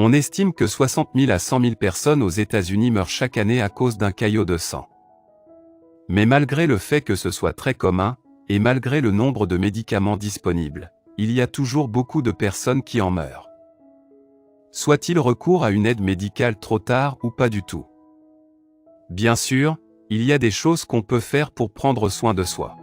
On estime que 60 000 à 100 000 personnes aux États-Unis meurent chaque année à cause d'un caillot de sang. Mais malgré le fait que ce soit très commun, et malgré le nombre de médicaments disponibles, il y a toujours beaucoup de personnes qui en meurent. Soit-il recours à une aide médicale trop tard ou pas du tout? Bien sûr, il y a des choses qu'on peut faire pour prendre soin de soi.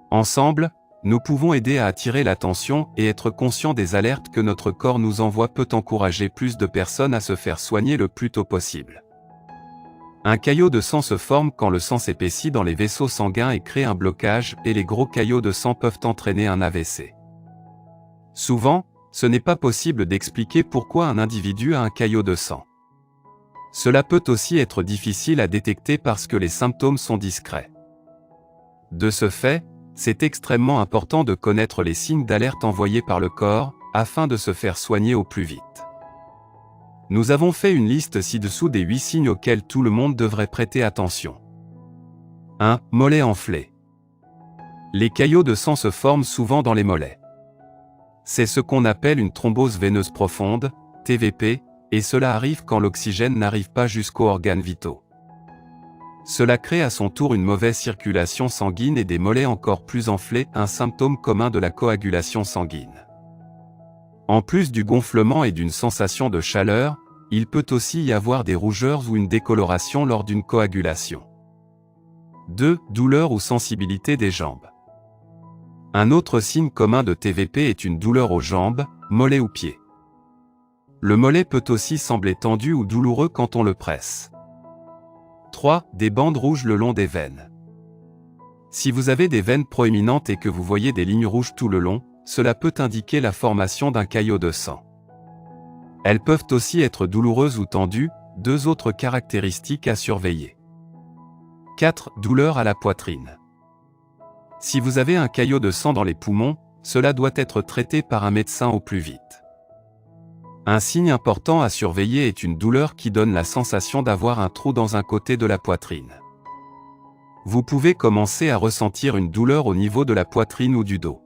Ensemble, nous pouvons aider à attirer l'attention et être conscients des alertes que notre corps nous envoie peut encourager plus de personnes à se faire soigner le plus tôt possible. Un caillot de sang se forme quand le sang s'épaissit dans les vaisseaux sanguins et crée un blocage, et les gros caillots de sang peuvent entraîner un AVC. Souvent, ce n'est pas possible d'expliquer pourquoi un individu a un caillot de sang. Cela peut aussi être difficile à détecter parce que les symptômes sont discrets. De ce fait, c'est extrêmement important de connaître les signes d'alerte envoyés par le corps, afin de se faire soigner au plus vite. Nous avons fait une liste ci-dessous des 8 signes auxquels tout le monde devrait prêter attention. 1. Mollets enflés. Les caillots de sang se forment souvent dans les mollets. C'est ce qu'on appelle une thrombose veineuse profonde, TVP, et cela arrive quand l'oxygène n'arrive pas jusqu'aux organes vitaux. Cela crée à son tour une mauvaise circulation sanguine et des mollets encore plus enflés, un symptôme commun de la coagulation sanguine. En plus du gonflement et d'une sensation de chaleur, il peut aussi y avoir des rougeurs ou une décoloration lors d'une coagulation. 2. Douleur ou sensibilité des jambes. Un autre signe commun de TVP est une douleur aux jambes, mollets ou pieds. Le mollet peut aussi sembler tendu ou douloureux quand on le presse. 3. Des bandes rouges le long des veines. Si vous avez des veines proéminentes et que vous voyez des lignes rouges tout le long, cela peut indiquer la formation d'un caillot de sang. Elles peuvent aussi être douloureuses ou tendues, 2 autres caractéristiques à surveiller. 4. Douleur à la poitrine. Si vous avez un caillot de sang dans les poumons, cela doit être traité par un médecin au plus vite. Un signe important à surveiller est une douleur qui donne la sensation d'avoir un trou dans un côté de la poitrine. Vous pouvez commencer à ressentir une douleur au niveau de la poitrine ou du dos.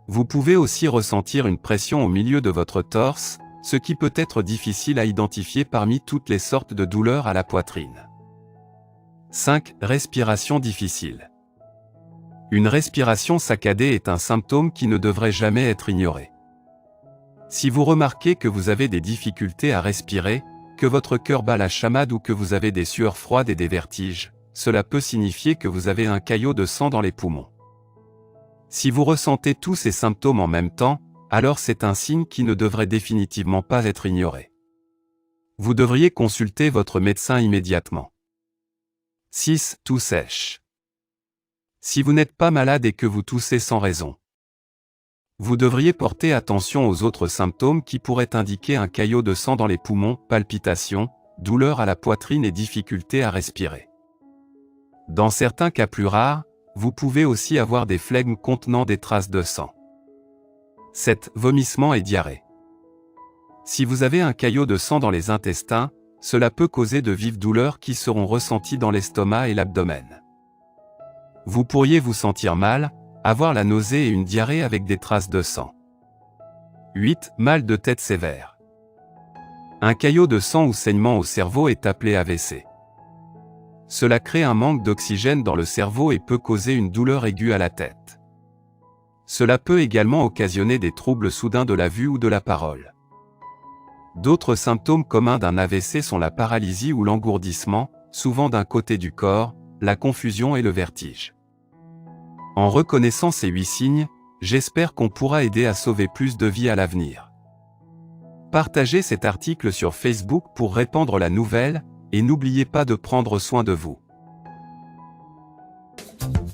Vous pouvez aussi ressentir une pression au milieu de votre torse, ce qui peut être difficile à identifier parmi toutes les sortes de douleurs à la poitrine. 5. Respiration difficile. Une respiration saccadée est un symptôme qui ne devrait jamais être ignoré. Si vous remarquez que vous avez des difficultés à respirer, que votre cœur bat la chamade ou que vous avez des sueurs froides et des vertiges, cela peut signifier que vous avez un caillot de sang dans les poumons. Si vous ressentez tous ces symptômes en même temps, alors c'est un signe qui ne devrait définitivement pas être ignoré. Vous devriez consulter votre médecin immédiatement. 6. Toux sèche. Si vous n'êtes pas malade et que vous toussez sans raison, vous devriez porter attention aux autres symptômes qui pourraient indiquer un caillot de sang dans les poumons, palpitations, douleur à la poitrine et difficulté à respirer. Dans certains cas plus rares, vous pouvez aussi avoir des flegmes contenant des traces de sang. 7. Vomissement et diarrhée. Si vous avez un caillot de sang dans les intestins, cela peut causer de vives douleurs qui seront ressenties dans l'estomac et l'abdomen. Vous pourriez vous sentir mal, avoir la nausée et une diarrhée avec des traces de sang. 8. Mal de tête sévère. Un caillot de sang ou saignement au cerveau est appelé AVC. Cela crée un manque d'oxygène dans le cerveau et peut causer une douleur aiguë à la tête. Cela peut également occasionner des troubles soudains de la vue ou de la parole. D'autres symptômes communs d'un AVC sont la paralysie ou l'engourdissement, souvent d'un côté du corps, la confusion et le vertige. En reconnaissant ces 8 signes, j'espère qu'on pourra aider à sauver plus de vies à l'avenir. Partagez cet article sur Facebook pour répandre la nouvelle, et n'oubliez pas de prendre soin de vous.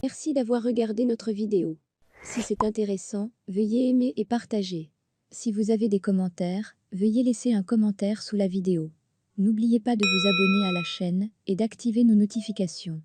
Merci d'avoir regardé notre vidéo. Si c'est intéressant, veuillez aimer et partager. Si vous avez des commentaires, veuillez laisser un commentaire sous la vidéo. N'oubliez pas de vous abonner à la chaîne et d'activer nos notifications.